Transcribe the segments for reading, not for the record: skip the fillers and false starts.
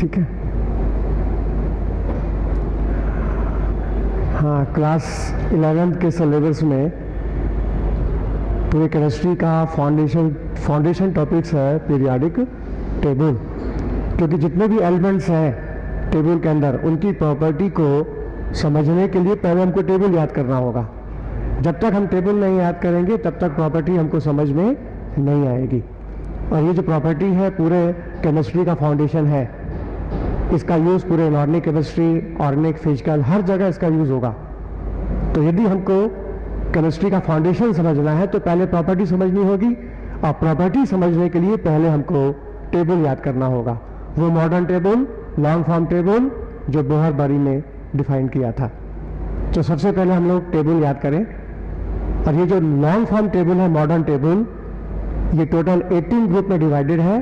ठीक है। हाँ, क्लास 11th के सिलेबस में पूरे केमिस्ट्री का फाउंडेशन टॉपिक्स है पीरियोडिक टेबल, क्योंकि जितने भी एलिमेंट्स हैं टेबल के अंदर उनकी प्रॉपर्टी को समझने के लिए पहले हमको टेबल याद करना होगा। जब तक हम टेबल नहीं याद करेंगे तब तक प्रॉपर्टी हमको समझ में नहीं आएगी। और ये जो प्रॉपर्टी है पूरे केमिस्ट्री का फाउंडेशन है, इसका यूज़ पूरे इनऑर्गेनिक केमिस्ट्री, ऑर्गेनिक, फिजिकल हर जगह इसका यूज़ होगा। तो यदि हमको केमिस्ट्री का फाउंडेशन समझना है तो पहले प्रॉपर्टी समझनी होगी, और प्रॉपर्टी समझने के लिए पहले हमको टेबल याद करना होगा। वो modern table, long form table जो बोहर-बरी ने डिफाइन किया था। तो सबसे पहले हम लोग टेबल याद करें। और ये जो लॉन्ग फॉर्म टेबल है, मॉडर्न टेबल, ये टोटल 18 ग्रुप में डिवाइडेड है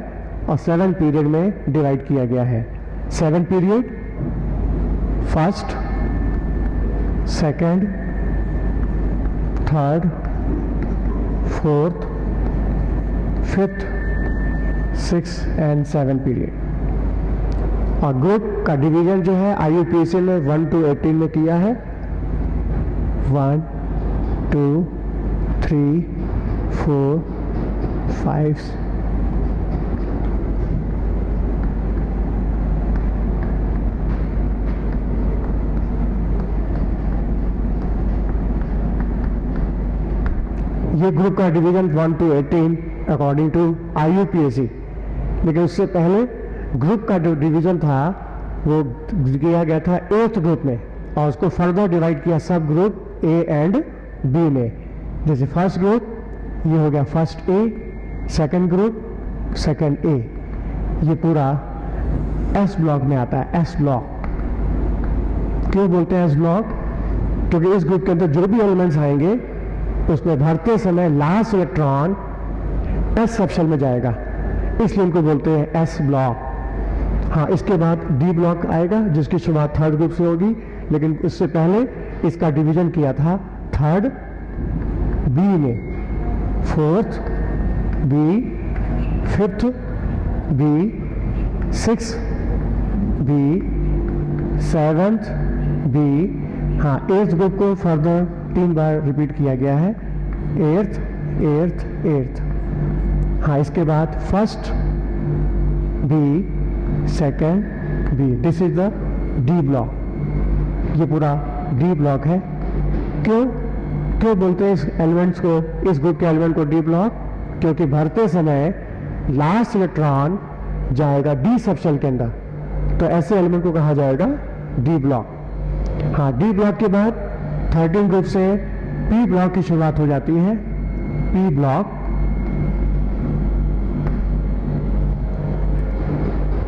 और 7 पीरियड में डिवाइड किया गया है। 7 period, first, second, third, fourth, fifth, 6 and 7 period. और ग्रुप का डिवीजन जो है IUPAC ने 1 to 18 में किया है। 1 2 3 4 5 ये ग्रुप का division 1 to 18 according to IUPAC। लेकिन उससे पहले ग्रुप का जो डिवीजन था वो किया गया था 8th ग्रुप में, और उसको फर्दर डिवाइड किया सब ग्रुप A एंड B में। जैसे फर्स्ट ग्रुप ये हो गया first A, second group second A। ये पूरा S ब्लॉक में आता है। S ब्लॉक क्यों बोलते हैं S ब्लॉक? क्योंकि इस ग्रुप के अंदर जो भी एलिमेंट्स आएंगे उसमें भरते समय लास्ट इलेक्ट्रॉन S सेक्शन में जाएगा, इसलिए इनको बोलते हैं S ब्लॉक। हाँ, इसके बाद D ब्लॉक आएगा जिसकी शुरुआत थर्ड ग्रुप से होगी, लेकिन उससे पहले इसका डिवीजन किया था थर्ड B में, fourth B, fifth B, six B, seventh B। हाँ, 8th ग्रुप को फर्दर 3 बार रिपीट किया गया है, 8th। हाँ, इसके बाद first B, second B। This is the D block. ये पूरा D ब्लॉक है। क्यों बोलते हैं इस एलिमेंट्स को, इस ग्रुप के एलिमेंट को D ब्लॉक? क्योंकि भरते समय लास्ट इलेक्ट्रॉन जाएगा D सबशेल के अंदर, तो ऐसे एलिमेंट को कहा जाएगा D ब्लॉक। हाँ, D ब्लॉक के बाद 13 ग्रुप से P ब्लॉक की शुरुआत हो जाती है। P ब्लॉक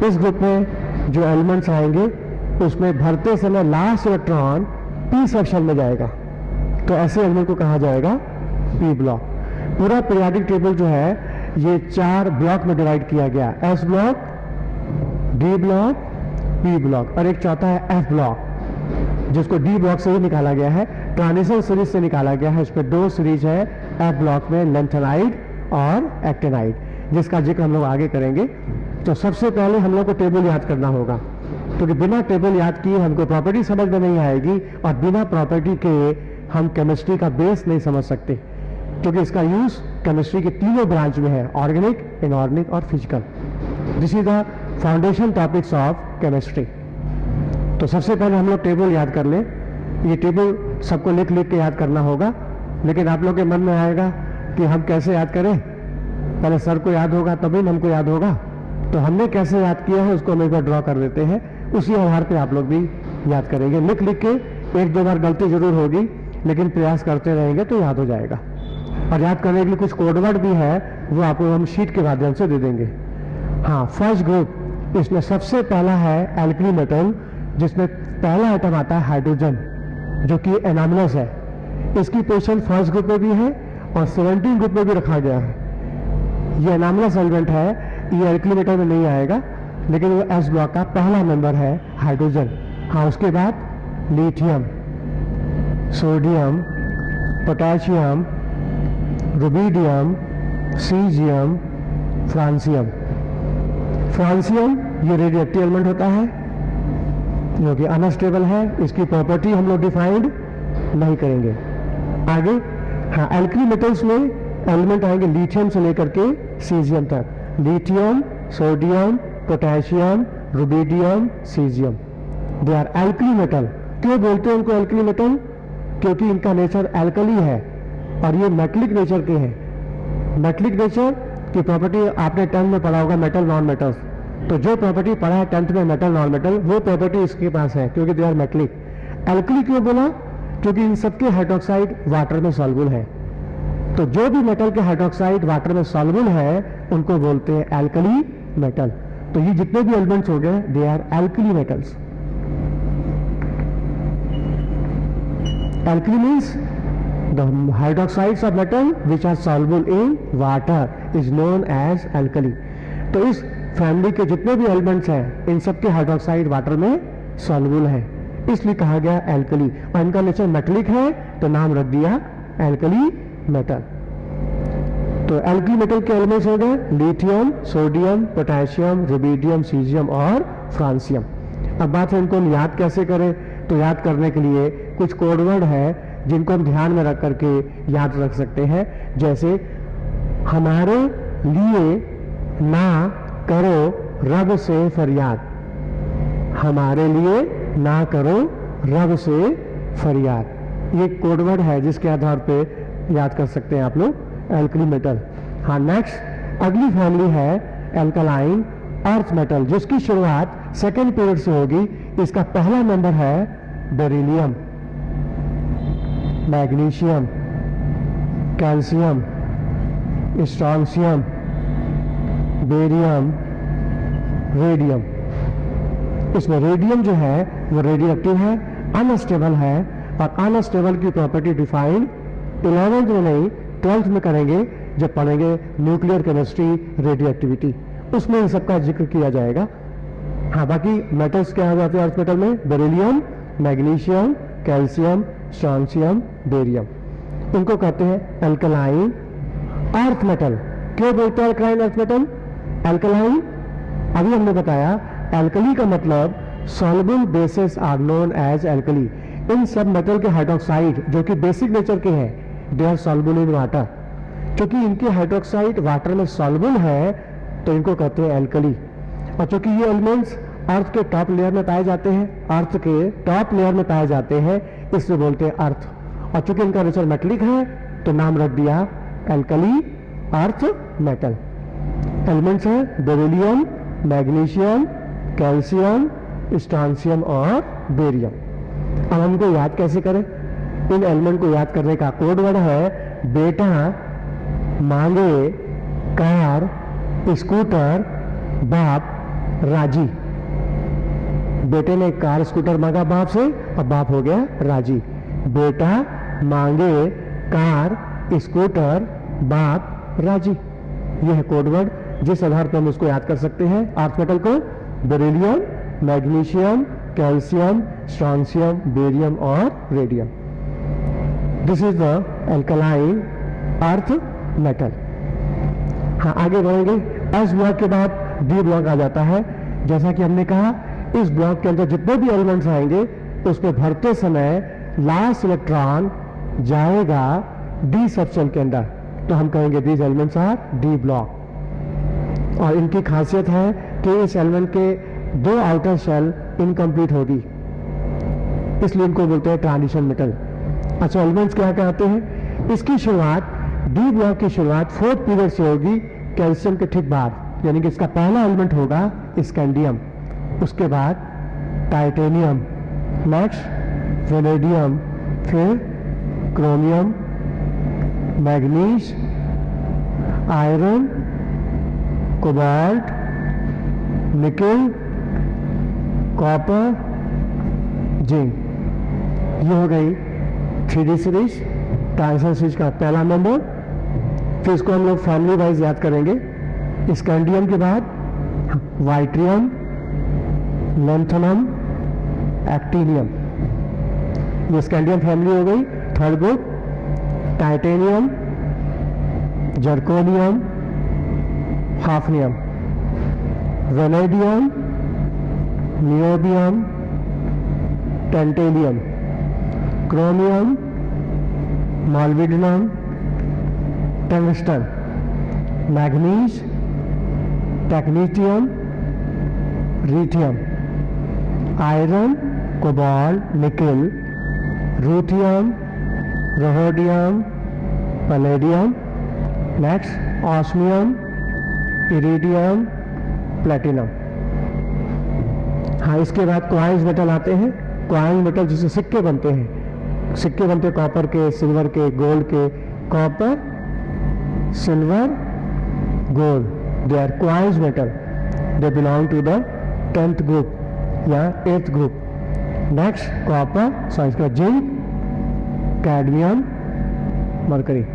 इस ग्रुप में जो एलिमेंट्स आएंगे उसमें भरते समय लास्ट इलेक्ट्रॉन P सेक्शन में जाएगा, तो ऐसे एलिमेंट को कहा जाएगा P ब्लॉक। पूरा पीरियोडिक टेबल जो है ये 4 ब्लॉक में डिवाइड किया गया, S block, D block, P block, और एक चौथा है F ब्लॉक जिसको D ब्लॉक से ही निकाला गया है, ट्रांजिशन सीरीज से निकाला गया है। इसमें 2 सीरीज है F ब्लॉक में, लेंथेनाइड और एक्टिनाइड, जिसका जिक्र हम लोग आगे करेंगे। तो सबसे पहले हम लोग को टेबल याद करना होगा, क्योंकि बिना टेबल याद किए हमको प्रॉपर्टी समझ में नहीं आएगी, और बिना प्रॉपर्टी के हम केमिस्ट्री का बेस नहीं समझ सकते, क्योंकि इसका यूज केमिस्ट्री के तीनों ब्रांच में है, ऑर्गेनिक, इनऑर्गेनिक और physical. This is the foundation topics of chemistry. तो सबसे पहले हम लोग टेबल याद कर लें। ये टेबल सबको लिख के याद करना होगा, लेकिन आप लोग के मन में आएगा कि हम कैसे याद करें, पहले सर को याद होगा तभी हमको याद होगा। तो हमने कैसे याद किया है उसको हम एक बार ड्रॉ कर देते हैं, उसी आधार पे आप लोग भी याद करेंगे। लिख के 1-2 बार गलती जरूर होगी, लेकिन प्रयास करते रहेंगे तो याद हो जाएगा। और याद करने के लिए कुछ कोडवर्ड भी है, वो आपको हम शीट के माध्यम से दे देंगे। हाँ, फर्स्ट ग्रुप, इसमें सबसे पहला है एल्कली मेटल, जिसमें पहला आइटम आता है हाइड्रोजन, जो कि एनामलस है। इसकी पोजीशन फर्स्ट ग्रुप में भी है और 17 ग्रुप में भी रखा गया है। ये एनामलस एलिमेंट है, ये एल्कली मेटल में नहीं आएगा, लेकिन वो S ब्लॉक का पहला मेंबर है, हाइड्रोजन। हाँ, उसके बाद lithium, sodium, potassium, rubidium, caesium, francium. Francium ये रेडियो एक्टिव एलिमेंट होता है जो कि अनस्टेबल है, इसकी प्रॉपर्टी हम लोग डिफाइंड नहीं करेंगे आगे। हाँ, एल्कली मेटल्स में एलिमेंट आएंगे लिथियम से लेकर के सीजियम तक। Lithium, sodium, potassium, rubidium, caesium, they are alkali metal. क्यों बोलते हैं उनको एल्कली मेटल? क्योंकि इनका नेचर एल्कली है और ये मेटलिक नेचर के हैं। मेटलिक नेचर की प्रॉपर्टी आपने 10th में पढ़ा होगा, मेटल नॉन मेटल्स। तो जो प्रॉपर्टी पढ़ा है 10th में मेटल नॉन मेटल, वो प्रॉपर्टी इसके पास है क्योंकि दे आर मेटलिक। एल्कली क्यों बोला? क्योंकि इन सबके हाइड्रोक्साइड वाटर में सॉल्युबल है। तो जो भी मेटल के हाइड्रोक्साइड वाटर में सॉल्युबल है उनको बोलते हैं एल्कली मेटल। तो ये जितने भी एलिमेंट्स हो गए they are alkali metals. Alkali means the hydroxides of metal which are soluble in water is known as alkali। तो इस फैमिली के जितने भी एलिमेंट्स हैं इन सब के हाइड्रोक्साइड वाटर में सॉल्युबल है, इसलिए कहा गया एल्कली। और इनका नेचर मेटलिक है तो नाम रख दिया एल्कली मेटल। तो एल्कली मेटल के एलिमेंट्स हो गए lithium, sodium, potassium, rubidium, caesium और फ्रांसियम। अब बात है इनको हम याद कैसे करें? तो याद करने के लिए कुछ कोडवर्ड है जिनको हम ध्यान में रख करके याद रख सकते हैं। जैसे हमारे लिए ना करो रब से फरियाद, हमारे लिए ना करो रब से फरियाद, ये कोडवर्ड है जिसके आधार पे याद कर सकते हैं आप लोग एल्कली मेटल। हाँ, नेक्स्ट अगली फैमिली है एल्कलाइन अर्थ मेटल, जिसकी शुरुआत सेकेंड पीरियड से होगी। इसका पहला नंबर है beryllium, magnesium, calcium, strontium, barium, radium. इसमें रेडियम जो है वो रेडियोएक्टिव है, अनस्टेबल है, और अनस्टेबल की प्रॉपर्टी डिफाइन 11th में नहीं 12th में करेंगे जब पढ़ेंगे न्यूक्लियर केमिस्ट्री, रेडियो एक्टिविटी, उसमें इन सबका जिक्र किया जाएगा। हाँ, बाकी मेटल्स क्या हो जाते हैं अर्थ मेटल में? Beryllium, magnesium, calcium, strontium, barium, इनको कहते हैं एल्कलाइन अर्थ मेटल। क्यों बोलते हैं एल्कलाइन अर्थ मेटल? एल्कलाइन अभी हमने बताया, एल्कली का मतलब soluble bases are known as alkali. इन सब मेटल के हाइड्रोक्साइड जो कि बेसिक नेचर के हैं they are soluble in water. क्योंकि इनके हाइड्रोक्साइड वाटर में सॉल्युबल है तो इनको कहते हैं एल्कली। और चूंकि ये एलिमेंट्स अर्थ के टॉप लेयर में पाए जाते हैं, अर्थ के टॉप लेयर में पाए जाते हैं, इसलिए बोलते हैं अर्थ। और चूंकि इनका नेचर मेटलिक है तो नाम रख दिया एल्कली अर्थ मेटल। एलिमेंट्स हैं बेरिलियम, मैग्नीशियम, कैल्शियम, स्ट्रॉन्शियम और बेरियम। अब हमको याद कैसे करें? इन एलिमेंट को याद करने का कोड वर्ड है बेटा मांगे कार स्कूटर बाप राजी। बेटे ने कार स्कूटर मांगा बाप से, अब बाप हो गया राजी। बेटा मांगे कार स्कूटर बाप राजी, यह है कोडवर्ड जिस आधार पर हम उसको याद कर सकते हैं अर्थ मेटल को। Beryllium, magnesium, calcium, strontium, barium और radium. This is the alkaline earth metal. हाँ, आगे बढ़ेंगे। एस ब्लॉक के बाद डी ब्लॉक आ जाता है। जैसा कि हमने कहा इस ब्लॉक के अंदर जितने भी एलिमेंट्स आएंगे उसमें भरते समय लास्ट इलेक्ट्रॉन जाएगा डी सबशेल के अंदर, तो हम कहेंगे these elements R D block. और इनकी खासियत है कि इस एलिमेंट के दो आउटर शेल इनकम्प्लीट होगी, इसलिए इनको बोलते हैं ट्रांजिशन मेटल। अच्छा, एलिमेंट्स क्या कहते हैं? इसकी शुरुआत डी ब्लॉक की शुरुआत 4th पीरियड से होगी कैल्शियम के ठीक बाद, यानी कि इसका पहला एलिमेंट होगा स्कैंडियम, उसके बाद टाइटेनियम, नेक्स्ट वेनेडियम, फिर chromium, manganese, iron, cobalt, nickel, copper, zinc. ये हो गई 3D सीरीज, ट्रांजिशन सीरीज का पहला नंबर। फिर इसको हम लोग फैमिली वाइज याद करेंगे। स्कैंडियम के बाद वाइट्रियम, लैंथनम, एक्टिनियम, ये स्कैंडियम फैमिली हो गई। Third group titanium, zirconium, hafnium, vanadium, niobium, tantalum, chromium, molybdenum, tungsten, manganese, technetium, lithium, iron, cobalt, nickel, ruthenium, rhodium, palladium, next osmium, iridium, platinum. हाँ, इसके बाद क्वाइंस मेटल आते हैं। Coins metal जिससे सिक्के बनते हैं, सिक्के बनते हैं कॉपर के, सिल्वर के, गोल्ड के। Copper, silver, gold, they are coins metal, they belong to the 10th group या 8th group. Next copper, science का जिंक, कैडमियम, मरकरी,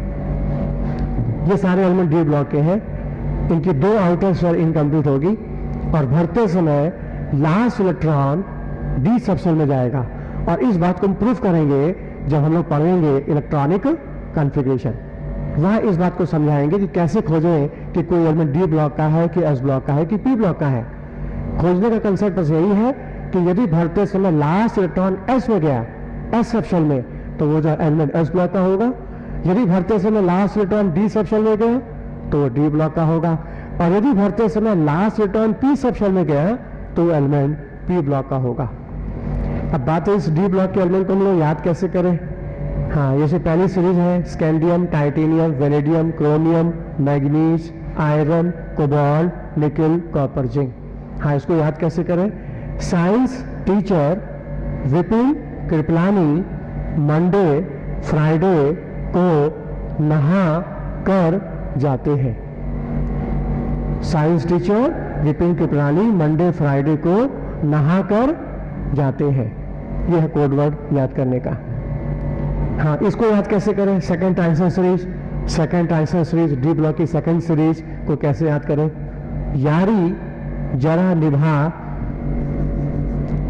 ये सारे एलिमेंट डी ब्लॉक के हैं। इनकी 2 आउटर शेल इनकम्प्लीट होगी और भरते समय लास्ट इलेक्ट्रॉन डी सबसेल में जाएगा। और इस बात को हम प्रूफ करेंगे जब हम लोग पढ़ेंगे इलेक्ट्रॉनिक कॉन्फ़िगरेशन। वह इस बात को समझाएंगे कि कैसे खोजें कि कोई एलिमेंट डी ब्लॉक का है कि एस ब्लॉक का है कि पी ब्लॉक का है। खोजने का कंसेप्ट बस यही है कि यदि भरते समय लास्ट इलेक्ट्रॉन एस में गया, एस सबसेल में, तो वो जो एलिमेंट एस ब्लॉक का होगा। यदि भरते समय लास्ट इलेक्ट्रॉन डी सबसेल में गया तो वो डी ब्लॉक का होगा। और यदि भरते समय लास्ट इलेक्ट्रॉन पी सबसेल में गया तो वो एलिमेंट पी ब्लॉक का होगा। अब बात है इस डी ब्लॉक के एलिमेंट को हम लोग याद कैसे करें। हाँ, जैसे पहली सीरीज है scandium, titanium, vanadium, chromium, manganese, iron, cobalt, nickel, copper, zinc. हाँ, इसको याद कैसे करें। Science teacher Vipin Kripalani Monday Friday को नहा कर जाते हैं। Science teacher Vipin Kripalani Monday Friday को नहा कर जाते हैं। यह है कोड वर्ड याद करने का। हाँ, इसको याद कैसे करें। Second transition series, second transition series D block की सेकंड सीरीज को कैसे याद करें। यारी जरा निभा,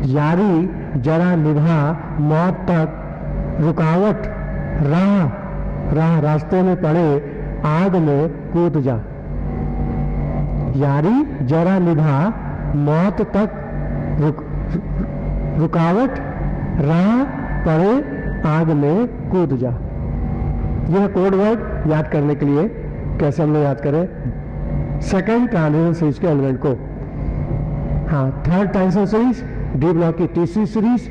यारी जरा निभा मौत तक, रुकावट राह रास्ते में पड़े आग में कूद जा। यारी जरा निभा मौत तक, रुकावट राह पड़े आग में कूद जा। यह कोड वर्ड याद करने के लिए कैसे हम लोग याद करें सेकंड ट्रांजिशन सीरीज के एलिमेंट को। हाँ, third transition series D block की तीसरी सीरीज,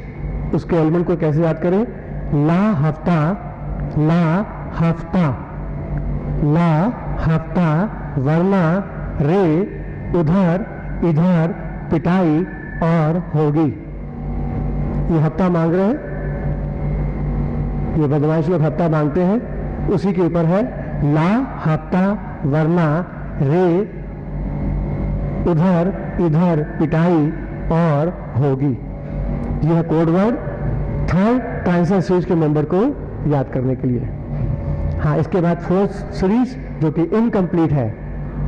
उसके एलिमेंट को कैसे याद करें। ला हफ्ता, ला हफ्ता, ला हफ्ता, वरना रे उधर इधर पिटाई और होगी। ये हफ्ता मांग रहे हैं, ये बदमाश लोग हफ्ता मांगते हैं, उसी के ऊपर है ला हफ्ता वरना रे उधर इधर पिटाई और होगी। यह code word third transition series के मेंबर को याद करने के लिए। हाँ, इसके बाद फोर्थ सीरीज जो कि इनकम्प्लीट है,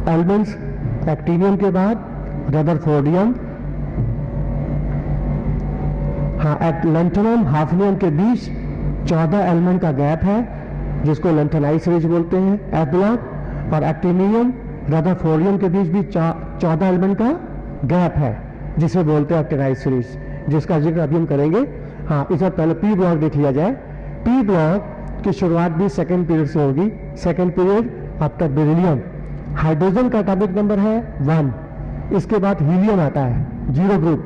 एलिमेंट्स एक्टिनियम के बाद रदरफोर्डियम। हाँ, लैंथेनम हाफनियम के बीच 14 एलिमेंट का गैप है जिसको लैंथेनाइट सीरीज बोलते हैं, एफ ब्लॉक। और एक्टिनियम रदरफोर्डियम के बीच भी 14 एलिमेंट का गैप है जिसे बोलते हैं एक्टिनाइट सीरीज, जिसका जिक्र अभी हम करेंगे। हाँ, इससे पहले पी ब्लॉक देख लिया जाए। पी ब्लॉक की शुरुआत भी सेकेंड पीरियड से होगी। Second period after beryllium. Hydrogen का एटॉमिक नंबर है 1। इसके बाद हीलियम आता है, 0 ग्रुप,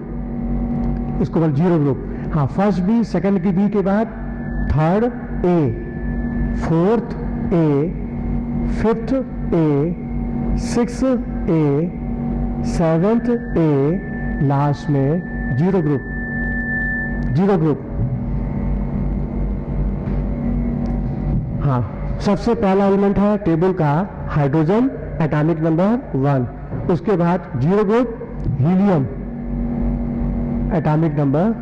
इसको बोल 0 ग्रुप। हाँ, फर्स्ट बी, सेकेंड की बी के बाद third A, fourth A, fifth A, sixth A, seventh A, last में 0 ग्रुप, 0 ग्रुप। हाँ, सबसे पहला एलिमेंट है टेबल का हाइड्रोजन, एटॉमिक नंबर 1। उसके बाद 0 ग्रुप हीलियम, एटॉमिक नंबर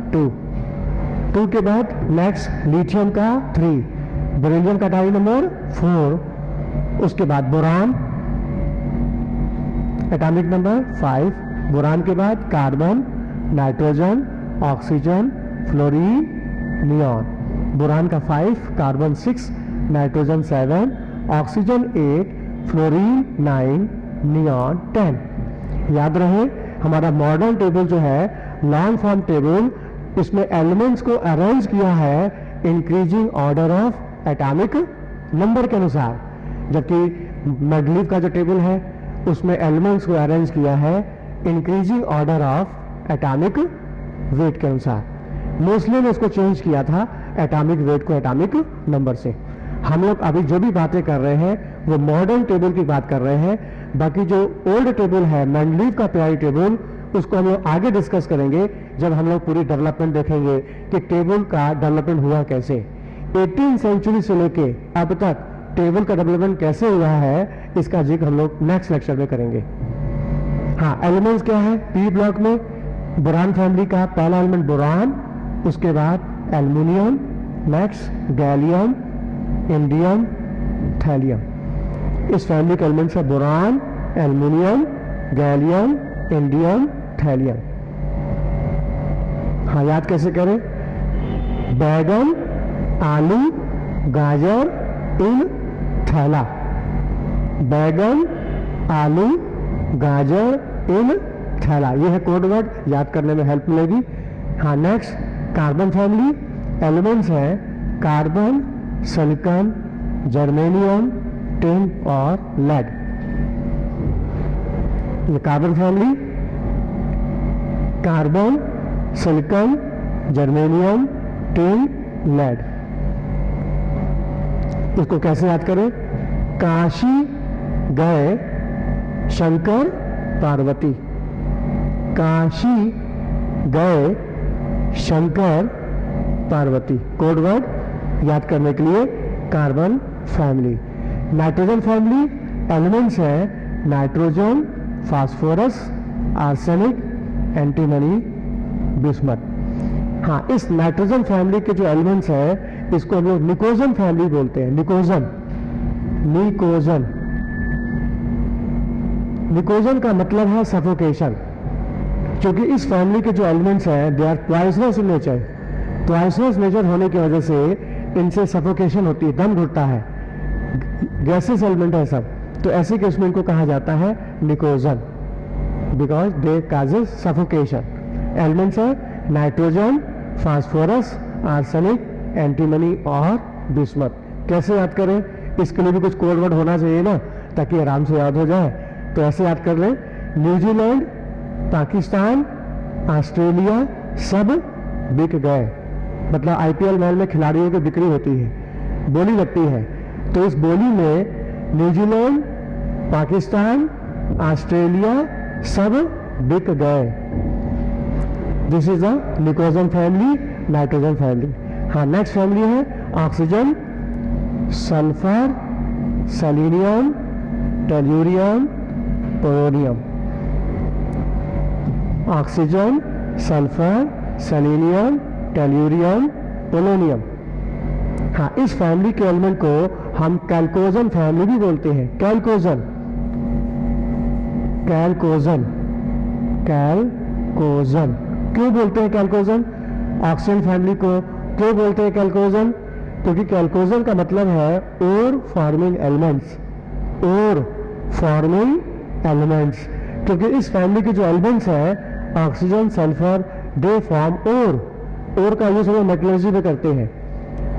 2 के बाद नेक्स्ट लिथियम का 3, बेरिलियम का एटॉमिक नंबर 4। उसके बाद बोरान, एटॉमिक नंबर 5। बोरान के बाद carbon, nitrogen, oxygen, fluorine, neon. Boron का 5, carbon 6, nitrogen 7, oxygen 8, fluorine 9, neon 10। याद रहे हमारा मॉडर्न टेबल जो है लॉन्ग फॉर्म टेबल, इसमें एलिमेंट्स को अरेंज किया है increasing order of atomic number के अनुसार, जबकि मेंडलीव का जो टेबल है उसमें एलिमेंट्स को अरेंज किया है increasing order of atomic weight के अनुसार। मोस्टली ने इसको चेंज किया था एटॉमिक वेट को एटॉमिक नंबर से। हम लोग अभी जो भी बातें कर रहे हैं वो मॉडर्न टेबल की बात कर रहे हैं, बाकी जो ओल्ड टेबल है मेंडलीव का पेरियोडिक टेबल उसको हम लोग आगे डिस्कस करेंगे जब हम लोग पूरी डेवलपमेंट देखेंगे कि टेबल का डेवलपमेंट हुआ कैसे। 18वीं सेंचुरी से लेके अब तक टेबल का डेवलपमेंट कैसे हुआ है इसका जिक्र हम लोग नेक्स्ट लेक्चर में करेंगे। हाँ, एलिमेंट्स क्या है पी ब्लॉक में? बोरान फैमिली का पहला एलिमेंट बोरान, उसके बाद aluminium, next gallium, indium, thallium. इस फैमिली के एलिमेंट्स है boron, aluminium, gallium, indium, thallium. हाँ, याद कैसे करें? बैगन, आलू, गाजर, इन, थैला। बैगन, आलू, गाजर, इन, थैला, ये है कोड वर्ड, याद करने में हेल्प मिलेगी। हाँ, नेक्स्ट कार्बन फैमिली, एलिमेंट्स है कार्बन, सिलिकॉन, जर्मेनियम, टिन और लेड। ये carbon family, carbon, silicon, germanium, tin, lead. इसको कैसे याद करें? काशी गए शंकर पार्वती, काशी गए शंकर पार्वती। कोड वर्ड याद करने के लिए carbon family. Nitrogen family, elements है nitrogen, phosphorus, arsenic, antimony, bismuth. हाँ, इस नाइट्रोजन फैमिली के जो एलिमेंट्स है इसको हम लोग निकोजन फैमिली बोलते हैं। निकोजन, निकोजन, निकोजन का मतलब है सफोकेशन, क्योंकि इस फैमिली के जो एलिमेंट्स हैं they are poisonous in nature. Poisonous nature होने की वजह से इनसे सफोकेशन होती है, दम घुटता है, गैसेस एलिमेंट है सब, तो ऐसे केस में इनको कहा जाता है निकोजन, because they causes suffocation. Elements है नाइट्रोजन, फास्फोरस, आर्सेनिक, एंटीमनी और बिस्मथ। कैसे याद करें? इसके लिए भी कुछ कोड वर्ड होना चाहिए ना, ताकि आराम से याद हो जाए। तो ऐसे याद कर लें, न्यूजीलैंड, पाकिस्तान, ऑस्ट्रेलिया सब बिक गए। मतलब आईपीएल मैच में खिलाड़ियों की बिक्री होती है, बोली लगती है, तो इस बोली में न्यूजीलैंड, पाकिस्तान, ऑस्ट्रेलिया सब बिक गए। This is the निकोजन family, nitrogen family. हाँ, नेक्स्ट फैमिली है oxygen, sulphur, selenium, tellurium, polonium. Oxygen, sulphur, selenium, tellurium, polonium. हाँ, इस फैमिली के एलिमेंट को हम कैल्कोजन फैमिली भी बोलते हैं। कैल्कोजन, कैल्कोजन, कैल्कोजन। क्यों बोलते हैं कैल्कोजन? ऑक्सीजन फैमिली को क्यों बोलते हैं कैल्कोजन? क्योंकि कैल्कोजन का मतलब है ओर फॉर्मिंग एलिमेंट्स, ओर फॉर्मिंग एलिमेंट्स। क्योंकि इस फैमिली के जो एलिमेंट्स हैं ऑक्सीजन, सल्फर, दे फॉर्म ओर। ओर का यूज हम मेटलर्जी में करते हैं,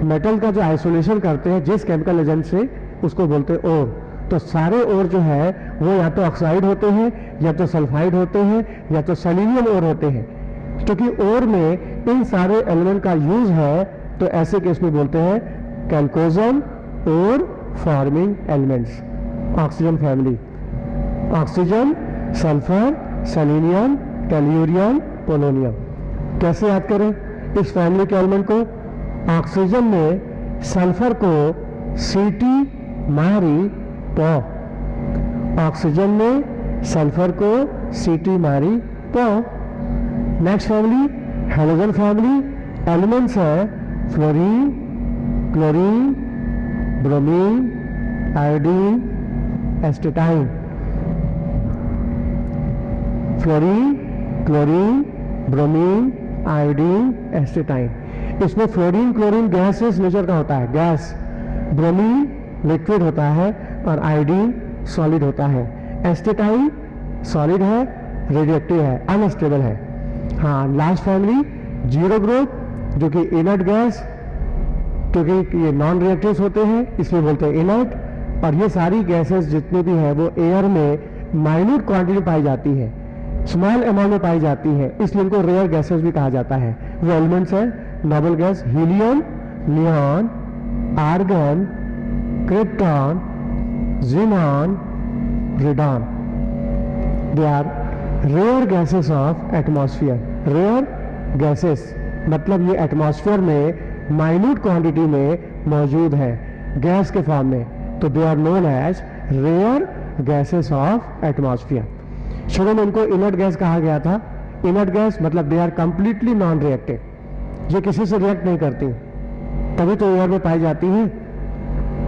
मेटल का जो आइसोलेशन करते हैं जिस केमिकल एजेंट से, उसको बोलते हैं ओर। तो सारे ओर जो है वो या तो ऑक्साइड होते हैं, या तो सल्फाइड होते हैं, या तो सेलेनियम ओर होते हैं। क्योंकि ओर में इन सारे एलिमेंट का यूज है, तो ऐसे केस में बोलते हैं chalcogen ore forming elements. Oxygen family, oxygen, sulphur, selenium, tellurium, polonium. कैसे याद करें इस फैमिली के एलिमेंट को? ऑक्सीजन में सल्फर को सीटी मारी पौ, ऑक्सीजन में सल्फर को सीटी मारी पौ। Next family halogen family, elements है fluorine, chlorine, bromine, iodine, astatine. Fluorine, chlorine, bromine, iodine, astatine. इसमें फ्लोरीन, क्लोरीन गैसेस नेचर का होता है, गैस। ब्रोमीन लिक्विड होता है और आयोडीन सॉलिड होता है। एस्टेटाइन सॉलिड है, रेडियोएक्टिव है, अनस्टेबल है। हाँ, लास्ट फैमिली जीरो ग्रुप, जो कि इनर्ट गैस, क्योंकि ये नॉन रिएक्टिव्स होते हैं इसलिए बोलते हैं इनर्ट। और ये सारी गैसेस जितनी भी हैं वो एयर में माइन्यूट क्वांटिटी में पाई जाती है, स्मॉल अमाउंट में पाई जाती है, इसलिए इनको रेयर गैसेस भी कहा जाता है। वो एलिमेंट्स है noble gas helium, neon, argon, krypton, xenon, radon. They are rare gases of atmosphere. Rare gases मतलब ये एटमॉस्फेयर में माइन्यूट क्वांटिटी में मौजूद है गैस के फॉर्म में, तो they are known as rare gases of atmosphere. शुरू में इनको इनर्ट गैस कहा गया था। इनर्ट गैस मतलब they are completely non reactive, ये किसी से रिएक्ट नहीं करती, तभी तो एयर में पाई जाती है।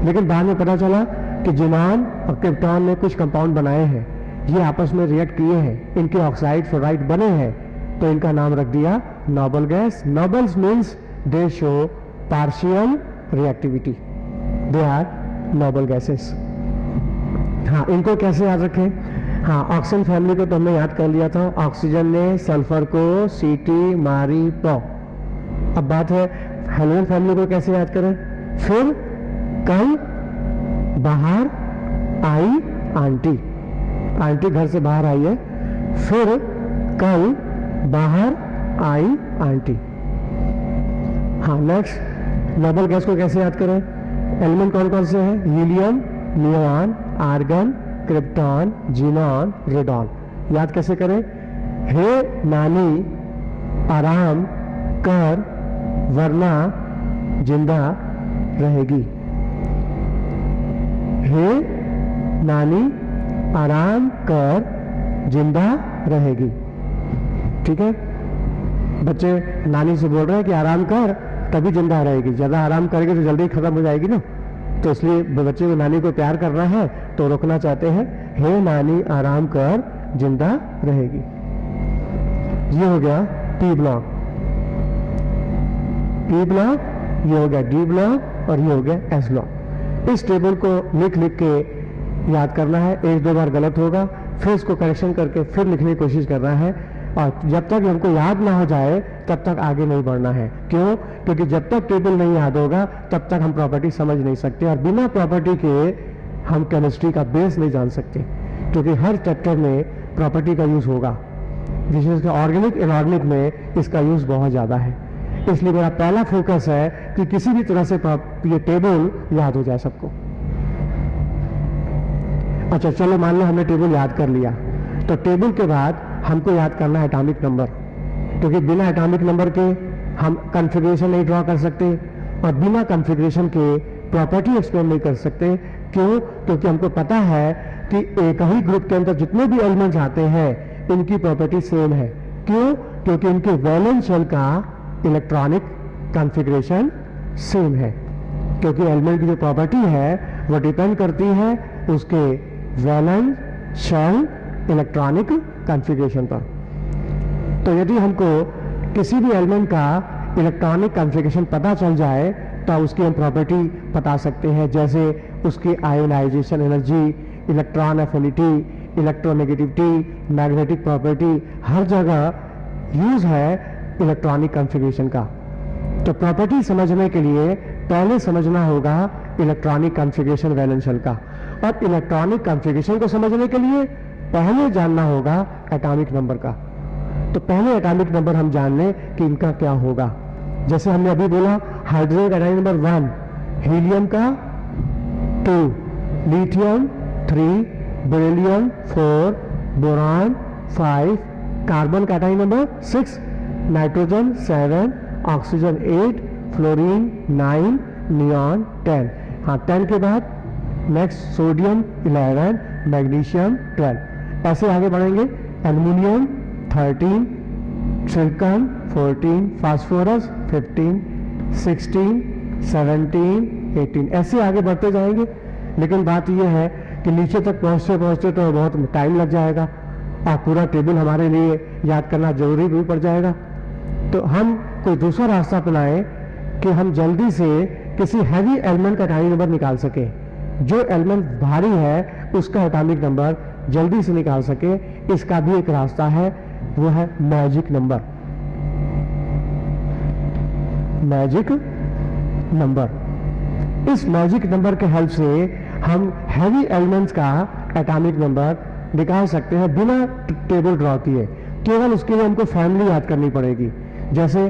लेकिन बाद में पता चला कि ज़ीनॉन और क्रिप्टॉन ने कुछ कंपाउंड बनाए हैं, ये आपस में रिएक्ट किए हैं, इनके ऑक्साइड फ्लोराइड बने हैं, तो इनका नाम रख दिया noble gas. Nobles means they show partial reactivity, they are noble gases. हाँ, इनको कैसे याद रखें? हाँ, ऑक्सीजन फैमिली को तो हमने याद कर लिया था, ऑक्सीजन ने सल्फर को सीटी मारी प्रो। अब बात है हेलोजन फैमिली को कैसे याद करें? फिर कल बाहर आई आंटी, आंटी घर से बाहर आई है, फिर कल बाहर आई आंटी। हाँ, नेक्स्ट नोबल गैस को कैसे याद करें? एलिमेंट कौन कौन से हैं? Helium, neon, argon, krypton, xenon, radon. याद कैसे करें? हे नानी आराम कर वरना जिंदा रहेगी। हे नानी आराम कर जिंदा रहेगी। ठीक है, बच्चे नानी से बोल रहे हैं कि आराम कर तभी जिंदा रहेगी, ज़्यादा आराम करेगी तो जल्दी खत्म हो जाएगी ना, तो इसलिए बच्चे को नानी को प्यार करना है तो रोकना चाहते हैं, हे नानी आराम कर जिंदा रहेगी। ये हो गया पी ब्लॉक, पी ब्लॉक, ये हो गया डी ब्लॉक और ये हो गया एस ब्लॉक। इस टेबल को लिख लिख के याद करना है, एक दो बार गलत होगा फिर इसको करेक्शन करके फिर लिखने की कोशिश करना है, और जब तक हमको याद ना हो जाए तब तक आगे नहीं बढ़ना है। क्यों? क्योंकि जब तक टेबल नहीं याद होगा तब तक हम प्रॉपर्टी समझ नहीं सकते, और बिना प्रॉपर्टी के हम केमिस्ट्री का बेस नहीं जान सकते, क्योंकि हर चैप्टर में प्रॉपर्टी का यूज होगा, विशेषकर ऑर्गेनिक इनऑर्गेनिक में इसका यूज बहुत ज़्यादा है। इसलिए मेरा पहला फोकस है कि किसी भी तरह से ये टेबल याद हो जाए सबको। अच्छा, चलो मान लो हमने टेबल याद कर लिया, तो टेबल के बाद हमको याद करना है एटॉमिक नंबर, क्योंकि बिना एटॉमिक नंबर के हम कॉन्फ़िगरेशन नहीं ड्रॉ कर सकते और बिना कॉन्फ़िगरेशन के प्रॉपर्टी एक्सप्लेन नहीं कर सकते। क्यों? क्योंकि हमको पता है कि एक ही ग्रुप के अंदर जितने भी एलिमेंट्स आते हैं इनकी प्रॉपर्टी सेम है। क्यों? क्योंकि इनके वैलेंस शेल का इलेक्ट्रॉनिक कॉन्फ़िगरेशन सेम है, क्योंकि एलिमेंट की जो प्रॉपर्टी है वो डिपेंड करती है उसके वैलेंस शेल इलेक्ट्रॉनिक कॉन्फ़िगरेशन पर। तो यदि हमको किसी भी एलिमेंट का इलेक्ट्रॉनिक कॉन्फ़िगरेशन पता चल जाए तो उसकी हम प्रॉपर्टी बता सकते हैं, जैसे उसकी ionisation energy, electron affinity, electronegativity, magnetic property, हर जगह यूज है इलेक्ट्रॉनिक कॉन्फ़िगरेशन का। तो प्रॉपर्टी समझने के लिए पहले समझना होगा इलेक्ट्रॉनिक कॉन्फ़िगरेशन वैलेंस शेल का, और इलेक्ट्रॉनिक कॉन्फ़िगरेशन को समझने के लिए पहले जानना होगा एटॉमिक नंबर का। तो पहले एटॉमिक नंबर हम जान लें कि इनका क्या होगा। जैसे हमने अभी बोला हाइड्रोजन का एटॉमिक नंबर 1, हीलियम का 2, लिथियम 3, बेरिलियम 4, बोरॉन 5, कार्बन का atomic number 6, nitrogen 7, oxygen 8, fluorine 9, neon 10। हाँ, 10 के बाद नेक्स्ट सोडियम 11, मैग्नीशियम 12। ऐसे आगे बढ़ेंगे, एल्युमिनियम 13, सिलिकॉन 14, फास्फोरस 15, 16, 17, 18, ऐसे आगे बढ़ते जाएंगे। लेकिन बात यह है कि नीचे तक पहुंचते पहुंचते तो बहुत टाइम लग जाएगा और पूरा टेबल हमारे लिए याद करना जरूरी भी पड़ जाएगा। तो हम कोई दूसरा रास्ता अपनाएं कि हम जल्दी से किसी हैवी एलिमेंट का एटॉमिक नंबर निकाल सके, जो एलिमेंट भारी है उसका एटॉमिक नंबर जल्दी से निकाल सके। इसका भी एक रास्ता है वो है मैजिक नंबर। मैजिक नंबर, इस मैजिक नंबर के हेल्प से हम हैवी एलिमेंट्स का एटॉमिक नंबर निकाल सकते हैं बिना टेबल ड्रॉ किए। केवल उसके लिए हमको फैमिली याद करनी पड़ेगी। जैसे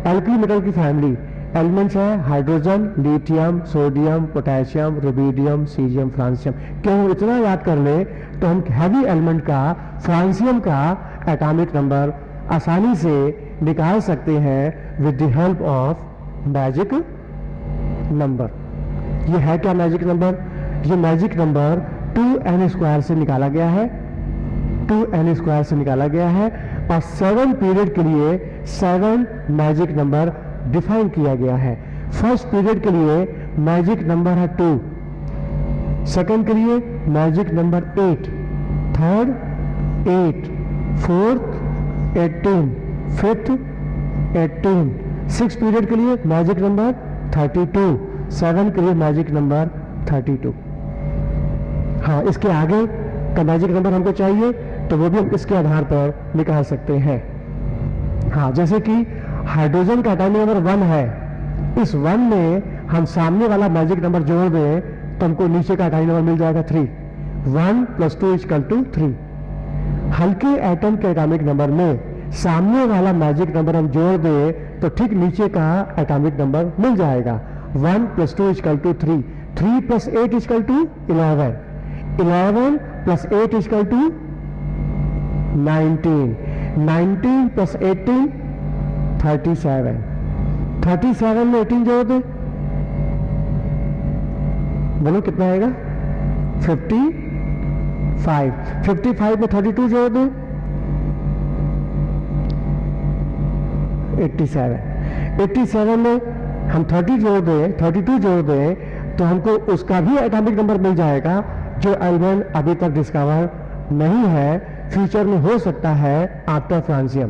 एल्कली मेटल की फैमिली एलिमेंट्स है hydrogen, lithium, sodium, potassium, rubidium, caesium, francium. केवल इतना याद कर ले तो हम हैवी एलिमेंट का फ्रांसियम का एटॉमिक नंबर आसानी से निकाल सकते हैं with the help of magic number. ये है क्या मैजिक नंबर? ये मैजिक नंबर 2n² से निकाला गया है, 2n² से निकाला गया है और 7 पीरियड के लिए 7 मैजिक नंबर डिफाइन किया गया है। फर्स्ट पीरियड के लिए मैजिक नंबर है 2, सेकंड के लिए magic number 8, third 8, fourth 18, fifth 18, six period के लिए मैजिक नंबर 32, 7 के लिए मैजिक नंबर 32। हाँ, इसके आगे का मैजिक नंबर हमको चाहिए तो वो भी हम इसके आधार पर निकाल सकते हैं। हाँ, जैसे कि हाइड्रोजन का एटॉमिक नंबर 1 है, इस 1 में हम सामने वाला मैजिक नंबर जोड़ दें तो हमको नीचे का एटॉमिक नंबर मिल जाएगा 3। 1 + 2 = 3। हल्के एटम के एटॉमिक नंबर में सामने वाला मैजिक नंबर हम जोड़ दें तो ठीक नीचे का एटॉमिक नंबर मिल जाएगा। 1 + 2 = 3, 3 + 8 = 11, 11 + 8 = 19, 19 + 18 37, 37 में 18 जोड़ दे, बोलो कितना आएगा? 55, 55 में 32 जोड़ दे, 87, 87 में हम 30 जोड़ दें, 32 जोड़ दें तो हमको उसका भी एटॉमिक नंबर मिल जाएगा जो एलिमेंट अभी तक डिस्कवर नहीं है, फ्यूचर में हो सकता है आफ्टर फ्रांसियम।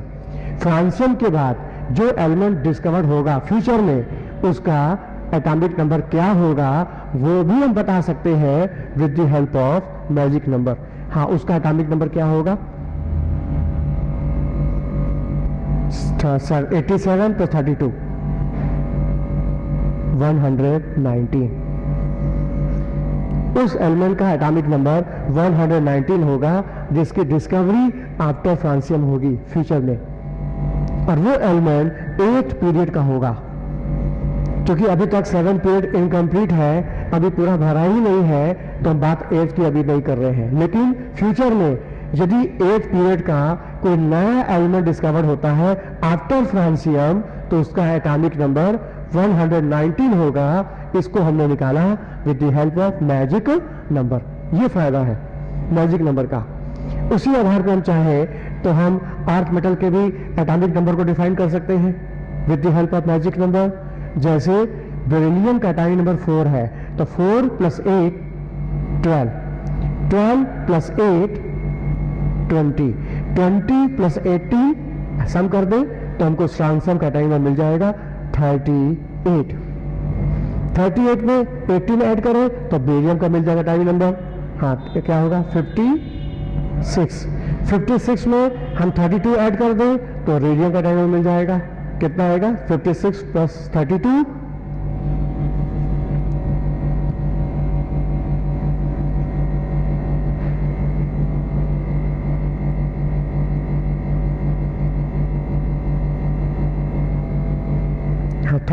फ्रांसियम के बाद जो एलिमेंट डिस्कवर्ड होगा फ्यूचर में उसका एटॉमिक नंबर क्या होगा वो भी हम बता सकते हैं with the help of magic number. हाँ, उसका एटॉमिक नंबर क्या होगा? 87 + 32 119। उस एलिमेंट का एटॉमिक नंबर 119 होगा जिसकी डिस्कवरी आफ्टर फ्रांसियम होगी फ्यूचर में, और वो एलिमेंट 8th पीरियड का होगा। क्योंकि अभी तक 7 पीरियड इनकम्प्लीट है, अभी पूरा भरा ही नहीं है, तो हम बात 8th की अभी नहीं कर रहे हैं। लेकिन फ्यूचर में यदि 8th पीरियड का कोई नया एलिमेंट डिस्कवर होता है आफ्टर फ्रांसियम तो उसका एटॉमिक नंबर 119 होगा। इसको हमने निकाला with the help of magic number. ये फायदा है मैजिक नंबर का। उसी आधार पर हम चाहें तो हम अर्थ मेटल के भी एटॉमिक नंबर को डिफाइन कर सकते हैं with the help of magic number. जैसे बेरिलियम का एटॉमिक नंबर 4 है तो 4 + 8 12, 12 + 8 20, 20 + 18 सम कर दे तो हमको स्ट्रॉन्गसम का एटॉमिक नंबर मिल जाएगा 38। 38 में 18 ऐड करें तो बेरियम का मिल जाएगा एटॉमिक नंबर। हाँ, क्या होगा? 56। 56 में हम 32 ऐड कर दें तो रेडियम का एटॉमिक नंबर मिल जाएगा। कितना आएगा? 56 + 32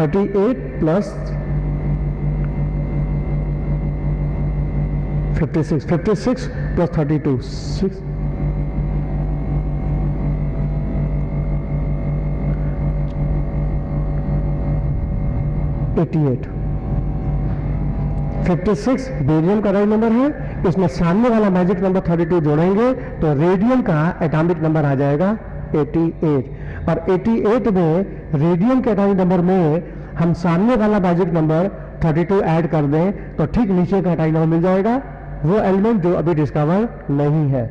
38 + 56, 56 + 32 6, 88। 56 बेरियम का राइट नंबर है, इसमें सामने वाला मैजिक नंबर 32 जोड़ेंगे तो रेडियम का एटॉमिक नंबर आ जाएगा 88। और 88 में रेडियम के एटॉमिक नंबर में हम सामने वाला मैजिक नंबर 32 ऐड कर दें तो ठीक नीचे का एटॉमिक नंबर मिल जाएगा। वो एलिमेंट जो अभी डिस्कवर नहीं है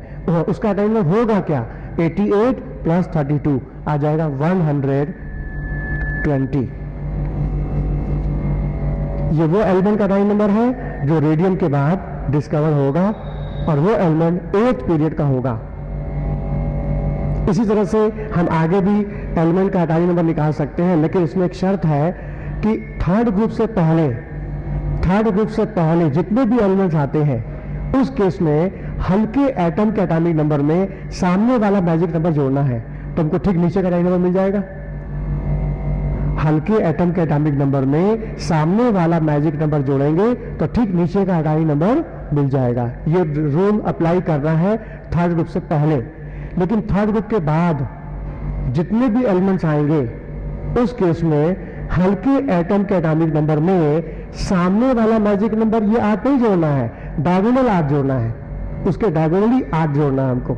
उसका एटॉमिक नंबर होगा क्या? 88 + 32 आ जाएगा 120। ये वो एलिमेंट का एटॉमिक नंबर है जो रेडियम के बाद डिस्कवर होगा और वो एलिमेंट 8th पीरियड का होगा। इसी तरह से हम आगे भी एलिमेंट का एटॉमिक नंबर निकाल सकते हैं, लेकिन इसमें एक शर्त है कि थर्ड ग्रुप से पहले जितने भी एलिमेंट्स आते हैं उस केस में हल्के एटम के एटॉमिक नंबर में सामने वाला मैजिक नंबर जोड़ना है। तो हमको ठीक नीचे का एटॉमिक नंबर मिल जाएगा। हल्के एटम के एटॉमिक नंबर में सामने वाला मैजिक नंबर जोड़ेंगे तो ठीक नीचे का एटॉमिक नंबर मिल जाएगा। ये रूल अप्लाई करना है थर्ड ग्रुप से पहले। लेकिन थर्ड ग्रुप के बाद जितने भी एलिमेंट्स आएंगे उस केस में हल्के एटम के एटॉमिक नंबर में सामने वाला मैजिक नंबर ये 8 नहीं जोड़ना है, डायगोनल 8 जोड़ना है, उसके डायगोनली 8 जोड़ना है हमको।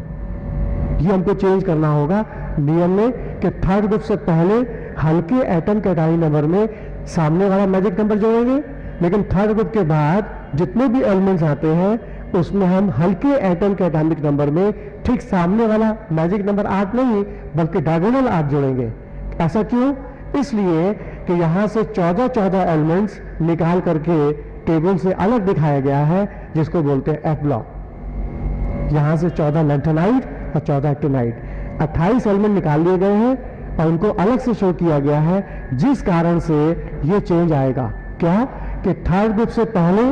ये हमको चेंज करना होगा नियम में कि थर्ड ग्रुप से पहले हल्के एटम के एटॉमिक नंबर में सामने वाला मैजिक नंबर जोड़ेंगे, लेकिन थर्ड ग्रुप के बाद जितने भी एलिमेंट्स आते हैं उसमें हम हल्के एटम के एटॉमिक नंबर में ठीक सामने वाला मैजिक नंबर 8 नहीं बल्कि डायगोनल 8 जोड़ेंगे। ऐसा क्यों? इसलिए कि यहाँ से 14 एलिमेंट्स निकाल करके टेबल से अलग दिखाया गया है, जिसको बोलते हैं एफ ब्लॉक। यहाँ से 14 लैंथेनाइट और 14 एक्टिनाइट, 28 एलिमेंट निकाल लिए गए हैं और उनको अलग से शो किया गया है, जिस कारण से ये चेंज आएगा। क्या कि थर्ड ग्रुप से पहले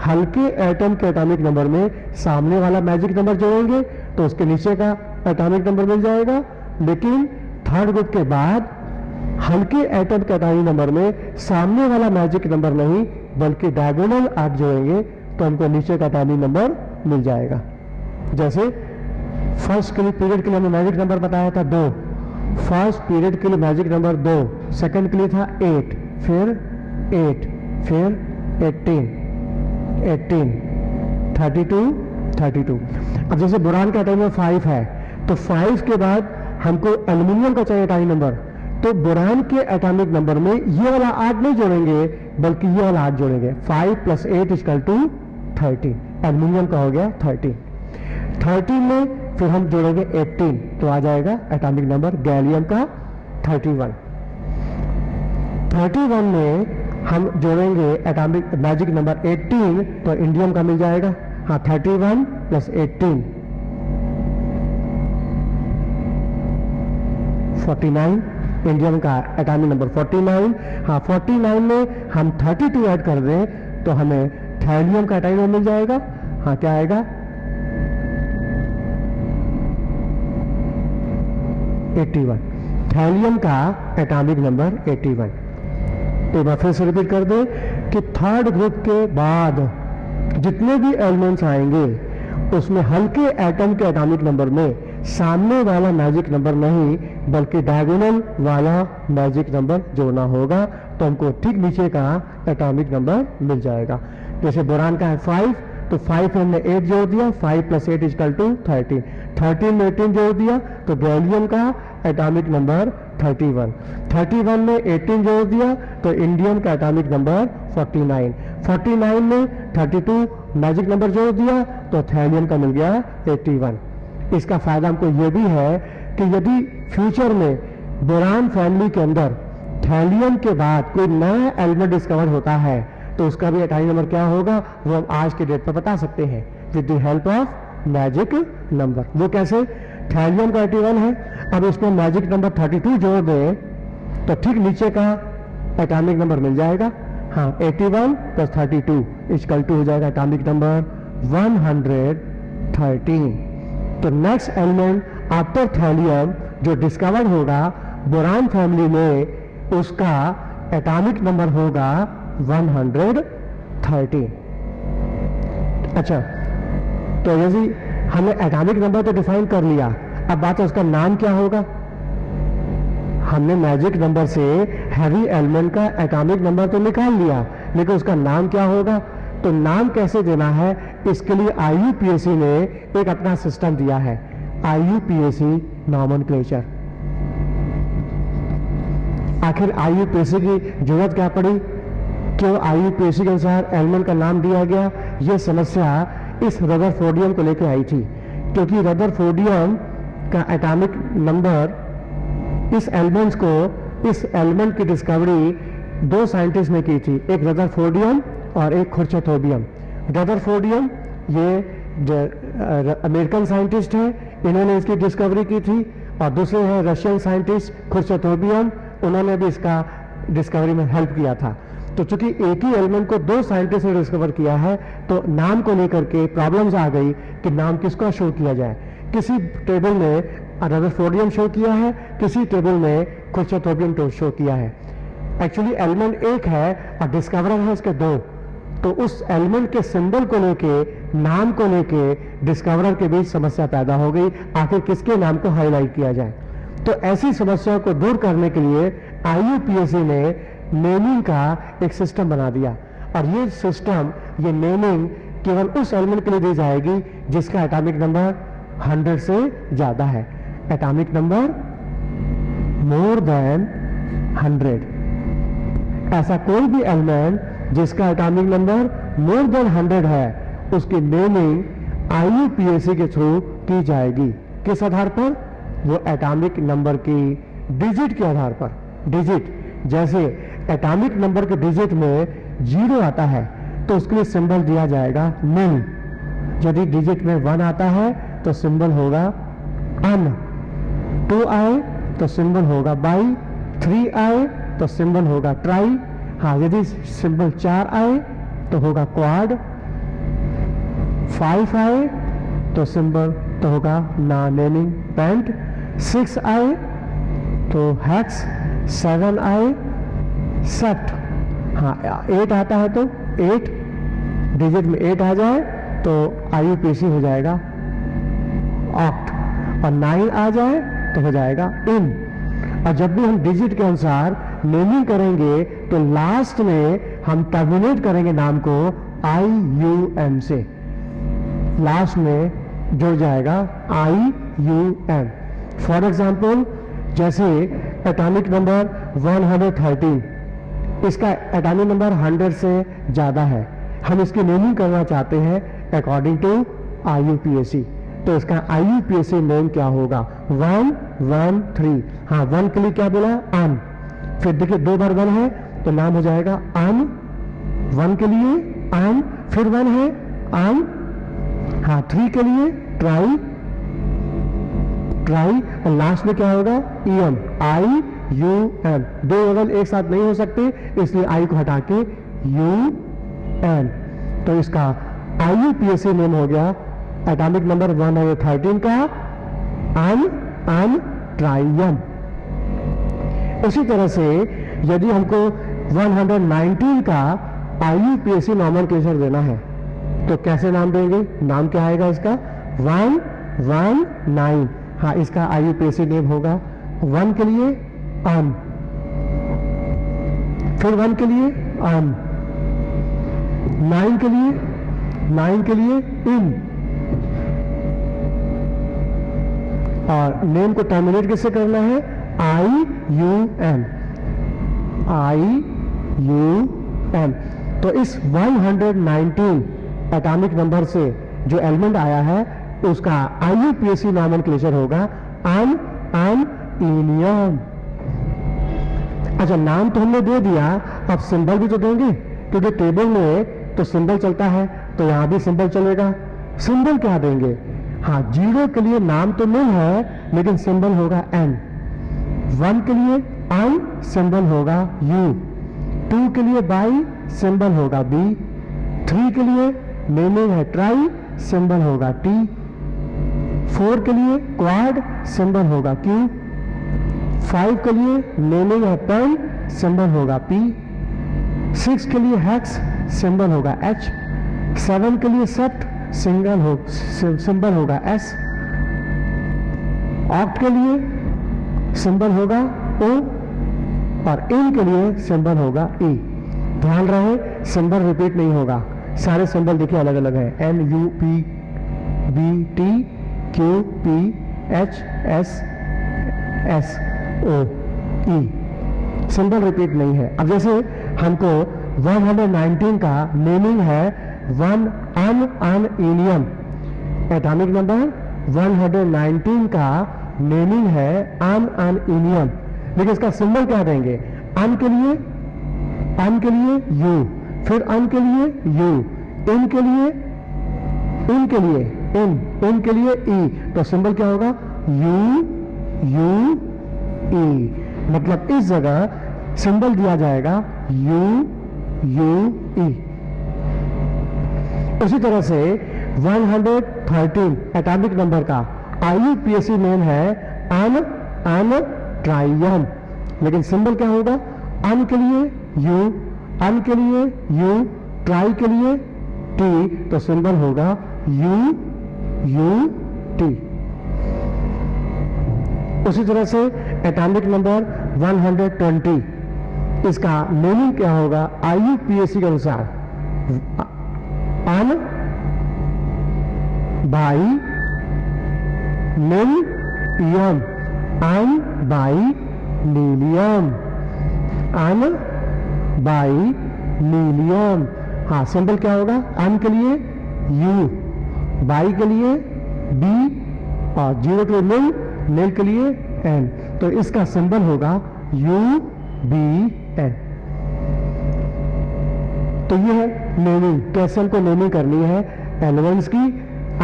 हल्के एटम के एटॉमिक नंबर में सामने वाला मैजिक नंबर जोड़ेंगे तो उसके नीचे का एटॉमिक नंबर मिल जाएगा, लेकिन थर्ड ग्रुप के बाद हल्के एटम के एटॉमिक नंबर में सामने वाला मैजिक नंबर नहीं बल्कि डायगोनल 8 जोड़ेंगे तो हमको नीचे का एटॉमिक नंबर मिल जाएगा। जैसे फर्स्ट पीरियड के लिए हमने मैजिक नंबर बताया था 2, फर्स्ट पीरियड के लिए मैजिक नंबर 2, सेकंड के लिए था 8, फिर 18, 32। अब जैसे बोरान का एटॉमिक नंबर 5 है तो 5 के बाद हमको एल्यूमिनियम का चाहिए एटॉमिक नंबर, तो बोरान के एटॉमिक नंबर में ये वाला 8 नहीं जोड़ेंगे बल्कि ये वाला 8 जोड़ेंगे। 5 + 8 = 13, एल्यूमिनियम का हो गया 13। 13 में फिर हम जोड़ेंगे 18 तो आ जाएगा एटॉमिक नंबर गैलियम का 31। 31 में हम जोड़ेंगे एटॉमिक मैजिक नंबर 18 तो इंडियम का मिल जाएगा। हाँ, 31 + 18 49, इंडियम का एटॉमिक नंबर 49। हाँ, 49 में हम 32 ऐड कर दें तो हमें थैलियम का एटॉमिक नंबर मिल जाएगा। हाँ, क्या आएगा? 81, थैलियम का एटॉमिक नंबर 81। एक बार फिर से रिपीट कर दें कि थर्ड ग्रुप के बाद जितने भी एलिमेंट्स आएंगे उसमें हल्के एटम के एटॉमिक नंबर में सामने वाला मैजिक नंबर नहीं बल्कि डायगोनल वाला मैजिक नंबर जोड़ना होगा तो हमको ठीक नीचे का एटॉमिक नंबर मिल जाएगा। जैसे बोरान का है 5 तो 5 हमने 8 जोड़ दिया, 5 + 8 = 13, 13 में 18 जोड़ दिया तो गैलियम का एटॉमिक नंबर 31, 31 में 18 जोड़ दिया तो इंडियम का एटॉमिक नंबर 49, 49 में 32 मैजिक नंबर जोड़ दिया तो थैलियम का मिल गया 81। इसका फायदा हमको यह भी है कि यदि फ्यूचर में बोरान फैमिली के अंदर थैलियम के बाद कोई नया एलिमेंट डिस्कवर होता है तो उसका भी एटॉमिक नंबर क्या होगा वो हम आज के डेट पर बता सकते हैं with the help of magic number. वो कैसे? थैलियम का 81 है, अब इसमें मैजिक नंबर 32 जोड़ दें तो ठीक नीचे का एटॉमिक नंबर मिल जाएगा। हाँ, 81 + 32 = हो जाएगा एटॉमिक नंबर 113। तो नेक्स्ट एलिमेंट आफ्टर थैलियम जो डिस्कवर होगा बोरान फैमिली में उसका एटॉमिक नंबर होगा 113। अच्छा, तो यदि हमने एटॉमिक नंबर तो डिफाइन कर लिया, अब बात है उसका नाम क्या होगा। हमने मैजिक नंबर से हैवी एलिमेंट का एटॉमिक नंबर तो निकाल लिया, लेकिन उसका नाम क्या होगा? तो नाम कैसे देना है इसके लिए IUPAC ने एक अपना सिस्टम दिया है, IUPAC नॉमेनक्लेचर। आखिर IUPAC की जरूरत क्या पड़ी? क्यों IUPAC के अनुसार एलिमेंट का नाम दिया गया? यह समस्या इस रदरफोर्डियम को लेकर आई थी, क्योंकि रदरफोर्डियम का एटॉमिक नंबर इस एलिमेंट की डिस्कवरी 2 साइंटिस्ट ने की थी, एक रदरफोर्डियम और एक खुर्चेथोबियम। रदरफोर्डियम ये अमेरिकन साइंटिस्ट है, इन्होंने इसकी डिस्कवरी की थी और दूसरे हैं रशियन साइंटिस्ट खुर्शतोबियन, उन्होंने भी इसका डिस्कवरी में हेल्प किया था। तो चूंकि एक ही एलिमेंट को दो साइंटिस्ट ने डिस्कवर किया है, तो नाम को लेकर के प्रॉब्लम्स आ गई कि नाम किसका शो किया जाए। किसी टेबल में रदरफोर्डियम शो किया है, किसी टेबल में खुर्शतोबियन शो किया है। एक्चुअली एलिमेंट एक है और डिस्कवरर है इसके दो, तो उस एलिमेंट के सिंबल को लेके, नाम को लेके डिस्कवरर के बीच समस्या पैदा हो गई, आखिर किसके नाम को हाईलाइट किया जाए। तो ऐसी समस्या को दूर करने के लिए IUPAC ने नेमिंग का एक सिस्टम बना दिया, और ये सिस्टम, ये नेमिंग केवल उस एलिमेंट के लिए दी जाएगी जिसका एटॉमिक नंबर 100 से ज्यादा है। एटॉमिक नंबर मोर देन 100, ऐसा कोई भी एलिमेंट जिसका एटॉमिक नंबर मोर देन 100 है, उसकी नेमिंग IUPAC के थ्रू की जाएगी। किस आधार पर? वो एटॉमिक नंबर की डिजिट के आधार पर। डिजिट, जैसे एटॉमिक नंबर के डिजिट में 0 आता है तो उसके लिए सिंबल दिया जाएगा निल। यदि डिजिट में 1 आता है तो सिंबल होगा अन, 2 आए तो सिंबल बाई, बाई, 3 आए तो सिंबल होगा ट्राई, हाँ यदि सिंबल 4 आए तो होगा क्वाड, 5 आए तो सिंबल तो होगा ना नेमिंग पेंट, 6 आए तो हेक्स, 7 आए सेप्ट, हाँ 8 आता है तो 8, डिजिट में 8 आ जाए तो IUPAC हो जाएगा ऑक्ट, और 9 आ जाए तो हो जाएगा इन। और जब भी हम डिजिट के अनुसार नेमिंग करेंगे तो लास्ट में हम टर्मिनेट करेंगे नाम को IUM से, लास्ट में जुड़ जाएगा IUM। फॉर एग्जाम्पल, जैसे एटॉमिक नंबर 113, इसका एटॉमिक नंबर 100 से ज्यादा है, हम इसकी नेमिंग करना चाहते हैं अकॉर्डिंग टू IUPAC, तो इसका IUPAC नेम क्या होगा? 113, हाँ 1 के लिए क्या बोला? अन, फिर देखिए 2 बार 1 है तो नाम हो जाएगा अन, 1 के लिए अन, फिर 1 है अन, हाँ 3 के लिए ट्राई, ट्राई, और लास्ट में क्या होगा? EM, IUM। 2 वोवेल एक साथ नहीं हो सकते, इसलिए I को हटा के UN, तो इसका IUPAC नेम हो गया एटॉमिक नंबर 113 का अन ट्राइयम। इसी तरह से यदि हमको 119 का IUPAC नॉमेनक्लेचर देना है तो कैसे नाम देंगे? नाम क्या आएगा इसका? 119, हाँ इसका IUPAC नेम होगा 1 के लिए अन, फिर 1 के लिए अन, 9 के लिए इन, और नेम को टर्मिनेट किससे करना है? IUM, IUM। तो इस 119 एटॉमिक नंबर से जो एलिमेंट आया है उसका IUPAC नॉमेनक्लेचर होगा अनइनियम। अच्छा, नाम तो हमने दे दिया, अब सिंबल भी तो देंगे, क्योंकि टेबल में तो सिंबल चलता है तो यहां भी सिंबल चलेगा। सिंबल क्या देंगे? हाँ 0 के लिए नाम तो नहीं है लेकिन सिंबल होगा N, 1 के लिए I, सिंबल होगा U, 2 के लिए बाई, सिंबल होगा B, 3 के लिए नेमिंग है ट्राई, सिंबल होगा T, 4 के लिए क्वाड, सिंबल होगा Q, 5 के लिए नेमिंग है पेन, सिंबल होगा P, 6 के लिए हेक्स, सिंबल होगा H, 7 के लिए सेप्ट, सिंबल होगा S, ऑक्ट के लिए सिंबल होगा O, और इन के लिए सिंबल होगा E। ध्यान रहे सिंबल रिपीट नहीं होगा, सारे सिंबल देखिए अलग अलग है, N U P B T Q P H S S O E, symbol repeat नहीं है। अब जैसे हमको 119 का नेमिंग है 1 अनइनियम, एटॉमिक नंबर 119 का नेमिंग है अनइनियम, लेकिन इसका सिंबल क्या देंगे? अन के लिए U, फिर अन के लिए U, इन के लिए इन के लिए E, तो सिंबल क्या होगा? U यू ई, मतलब इस जगह सिंबल दिया जाएगा यू यू ई। उसी तरह से 113 एटॉमिक नंबर का IUPAC नेम है अन ट्राइयम, लेकिन सिंबल क्या होगा? अन के लिए यू, अन के लिए यू, ट्राई के लिए टी, तो सिंबल होगा यू यू टी। उसी तरह से एटॉमिक नंबर 120, इसका मीनिंग क्या होगा IUPAC के अनुसार? Un bi nilium, un bi nilium, un bi nilium. हाँ, सिंबल क्या होगा? अन के लिए यू, बाई के लिए बी, और जीरो के लिए नील के लिए एन, तो इसका सिंबल होगा यू बी एन। तो ये है नेमिंग, कैसे हमको नेमिंग करनी है एलिमेंट्स की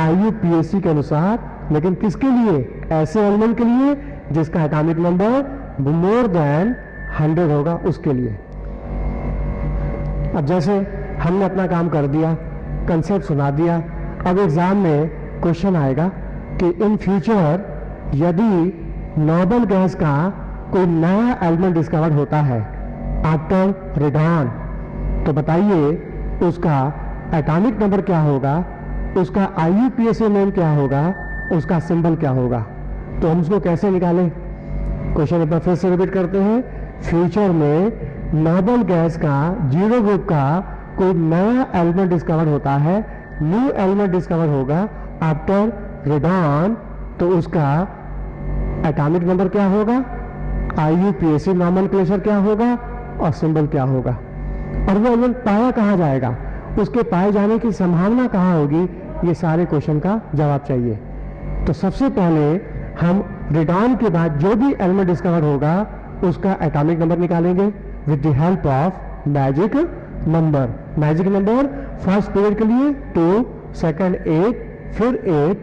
IUPAC के अनुसार, लेकिन किसके लिए? ऐसे एलिमेंट के लिए जिसका एटॉमिक नंबर मोर देन 100 होगा, उसके लिए। अब जैसे हमने अपना काम कर दिया, कंसेप्ट सुना दिया, अब एग्जाम में क्वेश्चन आएगा कि इन फ्यूचर यदि नोबेल गैस का कोई नया एलिमेंट डिस्कवर होता है आफ्टर रेडॉन, तो बताइए उसका एटॉमिक नंबर क्या होगा, उसका IUPAC नेम क्या होगा, उसका सिंबल क्या होगा। तो हम उसको कैसे निकालें? क्वेश्चन एक बार फिर से रिपीट करते हैं। फ्यूचर में नोबेल गैस का जीरो ग्रुप का कोई नया एलिमेंट डिस्कवर होता है, न्यू एलिमेंट डिस्कवर होगा आफ्टर रेडॉन, तो उसका एटॉमिक नंबर क्या होगा, IUPAC नॉमेनक्लेचर क्या होगा और सिंबल क्या होगा, और वो एलिमेंट पाया कहाँ जाएगा, उसके पाए जाने की संभावना कहाँ होगी, ये सारे क्वेश्चन का जवाब चाहिए। तो सबसे पहले हम रेडॉन के बाद जो भी एलिमेंट डिस्कवर होगा उसका एटॉमिक नंबर निकालेंगे with the help of magic number. Magic number first period के लिए 2, सेकंड 8, फिर 8,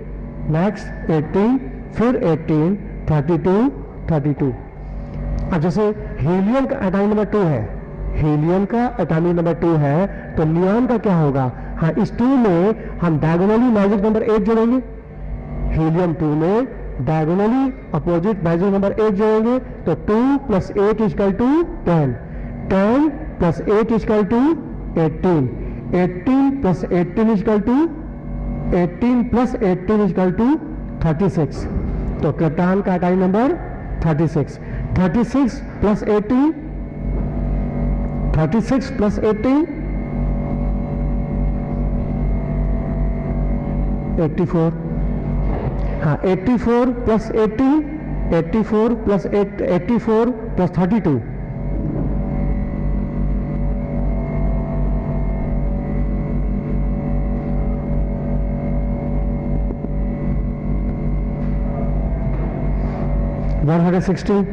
नेक्स्ट 18, फिर 18, 32, 32। अब जैसे हीलियम का एटॉमिक नंबर 2 है, हीलियम का एटॉमिक नंबर 2 है, तो नियॉन का क्या होगा? हाँ, इस 2 में हम डायगोनली मैजिक नंबर 8 जोड़ेंगे, हीलियम 2 में डायगोनली अपोजिट मैजिक नंबर 8 जोड़ेंगे, तो 2 + 8 = 10, 10 + 8 = 18, 18 + 18 = 18 + 18 = 36। तो क्रिप्टॉन का एटॉमिक नंबर 36, 36 + 18, 36 + 18 84। हाँ, 84 + 18, 84 + 8, 84 + 32, 160।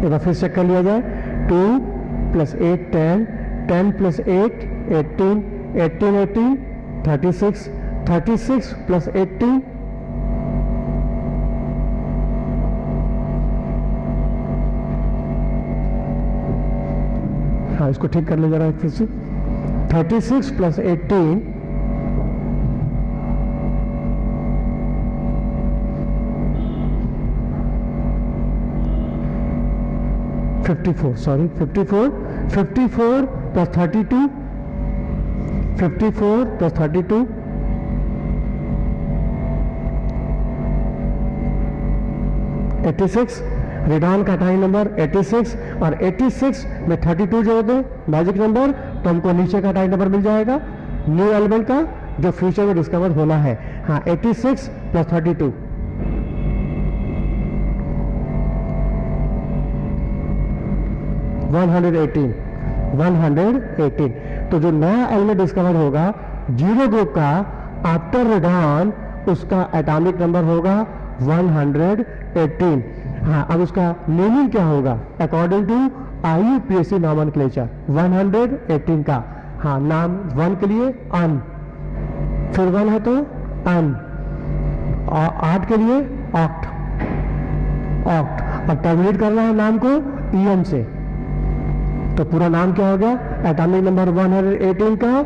एक बार फिर चेक कर लिया जाए। 2 + 8 10, 10 + 8 18, 18 18 36, 36 + 18 हाँ, इसको ठीक कर ले जरा फिर से। 36 + 18 54, सॉरी 54, 54 + 32, 54 + 32 86। रेडॉन का एटॉमिक नंबर 86, और 86 में 32 जोड़ दें मैजिक नंबर, तो हमको नीचे का एटॉमिक नंबर मिल जाएगा न्यू एलिमेंट का जो फ्यूचर में डिस्कवर होना है। हाँ, 86 + 32 118, 118। तो जो नया एलिमेंट डिस्कवर होगा जीरो ग्रुप का आफ्टर रेडॉन, उसका एटॉमिक नंबर होगा 118। हाँ, अब उसका मीनिंग क्या होगा अकॉर्डिंग टू IUPAC नॉमेनक्लेचर 118 का। हाँ, नाम 1 के लिए अन, फिर 1 है तो अन, और 8 के लिए ऑक्ट, ऑक्ट, और टर्मिनेट करना है नाम को ईएम से, तो पूरा नाम क्या हो गया? एटॉमिक नंबर 118 का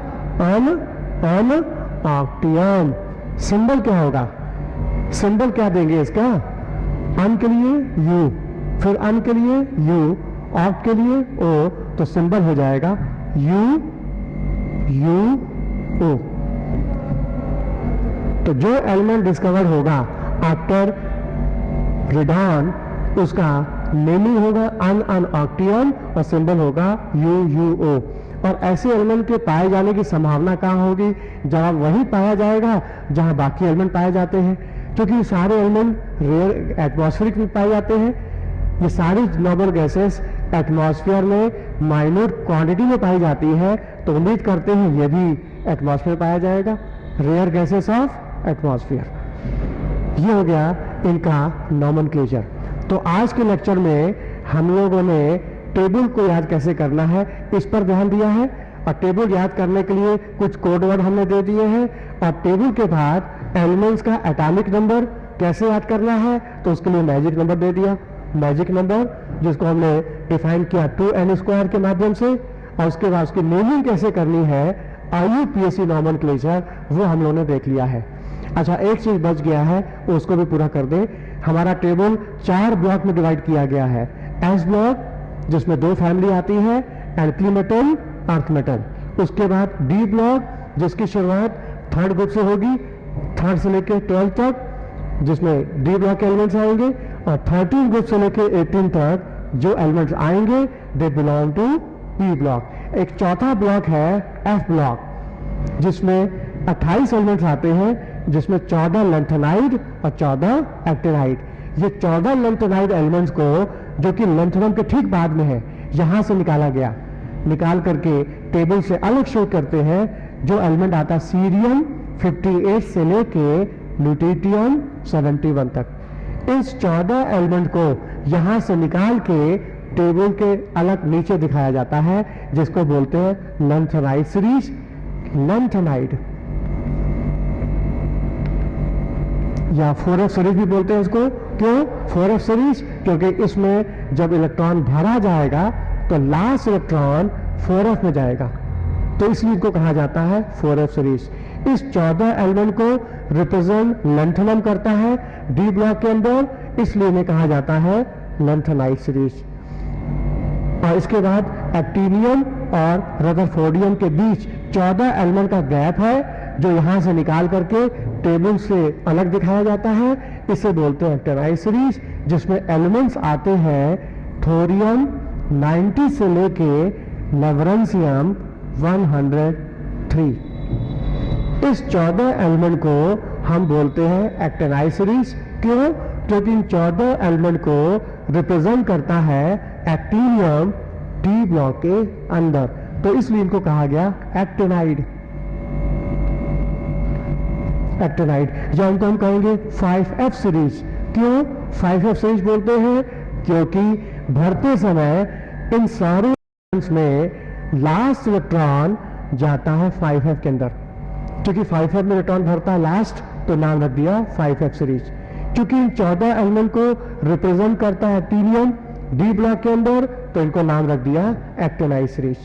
अन ऑक्टियम। सिंबल क्या होगा? सिंबल क्या देंगे इसका? अन के लिए यू, फिर अन के लिए यू, ऑक्ट के लिए ओ, तो सिंबल हो जाएगा यू यू ओ। तो जो एलिमेंट डिस्कवर होगा आफ्टर रिडॉन, उसका नेमिंग होगा अन ऑक्टियम और सिंबल होगा यू यू ओ। और ऐसे एलिमेंट के पाए जाने की संभावना कहाँ होगी? जहां वही पाया जाएगा जहां बाकी एलिमेंट पाए जाते हैं, क्योंकि सारे एलिमेंट रेयर एटमॉस्फेरिक में पाए जाते हैं। ये सारी नोबल गैसेस एटमॉस्फेयर में माइन्यूट क्वांटिटी में पाई जाती है, तो उम्मीद करते हैं ये भी एटमॉस्फेयर पाया जाएगा, रेयर गैसेस ऑफ एटमॉस्फेयर। ये हो गया इनका नोमेनक्लेचर। तो आज के लेक्चर में हम लोगों ने टेबल को याद कैसे करना है इस पर ध्यान दिया है, और टेबल याद करने के लिए कुछ कोड वर्ड हमने दे दिए हैं, और टेबल के बाद एलिमेंट्स का एटॉमिक नंबर कैसे याद करना है तो उसके लिए मैजिक नंबर दे दिया। मैजिक नंबर जिसको हमने डिफाइन किया 2n² के माध्यम से, और उसके बाद उसकी नेमिंग कैसे करनी है IUPAC नोमेनक्लेचर, वो हम लोगों ने देख लिया है। अच्छा, एक चीज बच गया है, उसको भी पूरा कर दे। हमारा टेबल 4 ब्लॉक में डिवाइड किया गया है। एस ब्लॉक जिसमें 2 फैमिली आती है, एल्कली मेटल, अर्थ मेटल। उसके बाद डी ब्लॉक जिसकी शुरुआत 3rd ग्रुप से होगी, 3rd से लेकर 12 तक, जिसमें डी ब्लॉक के एलिमेंट्स आएंगे, और 13 ग्रुप से लेकर 18 तक जो एलिमेंट्स आएंगे they belong to P block. एक चौथा ब्लॉक है एफ ब्लॉक, जिसमें 28 एलिमेंट्स आते हैं, जिसमें 14 लेंथेनाइड और 14 एक्टिनाइड। ये 14 लेंथेनाइड एलिमेंट्स को, जो कि लेंथेनम के ठीक बाद में है, यहां से निकाला गया, निकाल करके टेबल से अलग शो करते हैं। जो एलिमेंट आता है सीरियम 58 से लेके ल्यूटेटियम 71 तक, इस 14 एलिमेंट को यहां से निकाल के टेबल के अलग नीचे दिखाया जाता है, जिसको बोलते हैं लेंथेनाइड सीरीज। लेंथेनाइड या 4f सीरीज भी बोलते हैं इसको। क्यों 4f सीरीज? क्योंकि इसमें जब इलेक्ट्रॉन भरा जाएगा तो लास्ट इलेक्ट्रॉन 4f में जाएगा, तो इसलिए इसको कहा जाता है 4f सीरीज। इस 14 एलिमेंट को रिप्रेजेंट लेंथेनम करता है डी ब्लॉक के अंदर, इसलिए इन्हें कहा जाता है लेंथेनाइड सीरीज। और इसके बाद एक्टिनियम और रदरफोर्डियम के बीच 14 एलिमेंट का गैप है, जो यहां से निकाल करके टेबल से अलग दिखाया जाता है, इसे बोलते हैं एक्टिनाइड सीरीज, जिसमें एलिमेंट्स आते हैं थोरियम 90 से लेके लवरेंशियम 103। इस 14 एलिमेंट को हम बोलते हैं एक्टिनाइड सीरीज। क्यों? क्योंकि इन 14 एलिमेंट को रिप्रेजेंट करता है एक्टिनियम डी ब्लॉक के अंदर, तो इसलिए इनको कहा गया एक्टिनाइड। एक्टिनाइड, या इनको हम कहेंगे 5f सीरीज। क्यों 5f सीरीज बोलते हैं? क्योंकि भरते समय इन सारे एलिमेंट्स में लास्ट इलेक्ट्रॉन जाता है 5f के अंदर। क्योंकि 5f में इलेक्ट्रॉन भरता है लास्ट, तो नाम रख दिया 5f सीरीज। क्योंकि इन 14 एलिमेंट को रिप्रेजेंट करता है एक्टिनियम डी ब्लॉक के अंदर, तो इनको नाम रख दिया एक्टिनाइड सीरीज,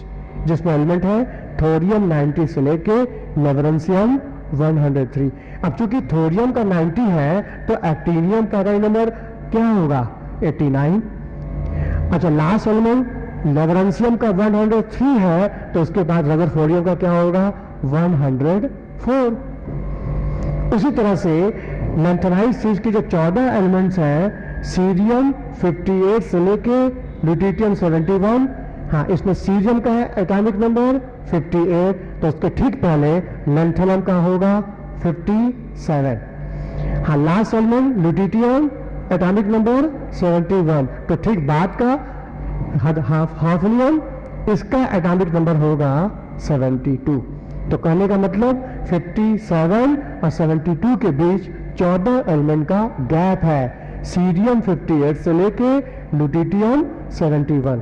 जिसमें एलिमेंट है थोरियम 90 से लेके लवरेंशियम 103। अब चूंकि थोरियम का 90 है, तो एक्टिनियम का नंबर क्या होगा? 89। अच्छा, लास्ट एलिमेंट लवरेंशियम का 103 है, तो उसके बाद रदरफोर्डियम का क्या होगा? 104। उसी तरह से लेंथेनाइड सीरीज के जो 14 एलिमेंट्स हैं, सीरियम 58 से लेके ल्यूटेटियम 71, हाँ, इसमें सीरियम का है एटॉमिक नंबर 58, तो उसके ठीक पहले लेंथेनम का होगा 57। हाँ, last element lutetium atomic number 71, तो ठीक बाद का हाफनियम, इसका एटॉमिक नंबर होगा 72। तो कहने का मतलब 57 और 72 के बीच 14 एलिमेंट का गैप है। सीरियम 58 से लेके ल्यूटेटियम 71,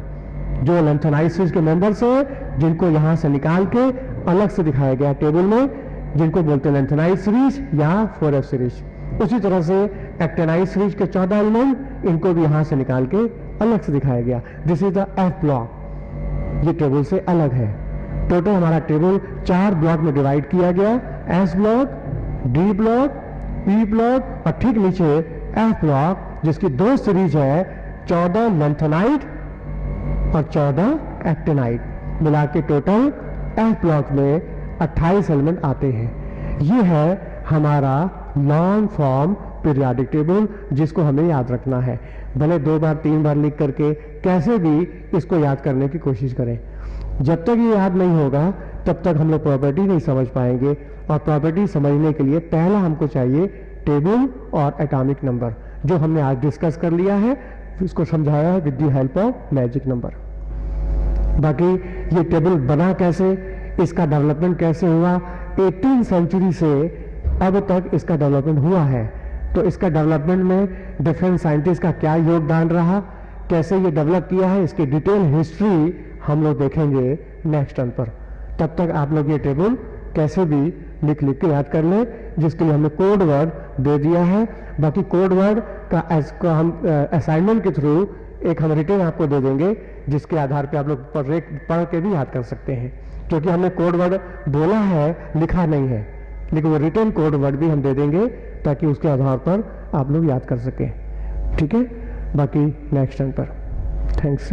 जो लेंथेनाइड सीरीज के मेंबर्स हैं, जिनको यहां से निकाल के अलग से दिखाया गया टेबल में, जिनको बोलते हैं लेंथेनाइड सीरीज या 4f सीरीज। उसी तरह से एक्टेनाइज सीरीज के 14 एलिमेंट, इनको भी यहां से निकाल के अलग से दिखाया गया। This is the F block, ये टेबल से अलग है। टोटल हमारा टेबल 4 ब्लॉक में डिवाइड किया गया, S block, D block, P block और ठीक नीचे एफ ब्लॉक, जिसकी 2 सीरीज है, 14 लैंथेनाइड और 14 एक्टेनाइड, मिला के टोटल एफ ब्लॉक में 28 एलिमेंट आते हैं। ये है हमारा लॉन्ग फॉर्म पीरियाडिक टेबल, जिसको हमें याद रखना है। भले 2 बार 3 बार लिख करके कैसे भी इसको याद करने की कोशिश करें। जब तक ये याद नहीं होगा तब तक हम लोग प्रॉपर्टी नहीं समझ पाएंगे, और प्रॉपर्टी समझने के लिए पहला हमको चाहिए टेबल और एटॉमिक नंबर, जो हमने आज डिस्कस कर लिया है, इसको समझाया है with the help of magic number. बाकी ये टेबल बना कैसे, इसका डेवलपमेंट कैसे हुआ, 18वीं सेंचुरी से अब तक इसका डेवलपमेंट हुआ है। तो इसका डेवलपमेंट में डिफरेंट साइंटिस्ट का क्या योगदान रहा, कैसे ये डेवलप किया है, इसकी डिटेल हिस्ट्री हम लोग देखेंगे नेक्स्ट टर्न पर। तब तक आप लोग ये टेबल कैसे भी लिख के याद कर लें, जिसके लिए हमने कोड वर्ड दे दिया है। बाकी कोड वर्ड का हम असाइनमेंट के थ्रू एक हम रिटर्न आपको दे देंगे, जिसके आधार पे आप लोग पढ़ के भी याद कर सकते हैं, क्योंकि हमने कोड वर्ड बोला है, लिखा नहीं है, लेकिन वो रिटर्न कोड वर्ड भी हम दे देंगे ताकि उसके आधार पर आप लोग याद कर सकें। ठीक है, बाकी नेक्स्ट टाइम पर। थैंक्स।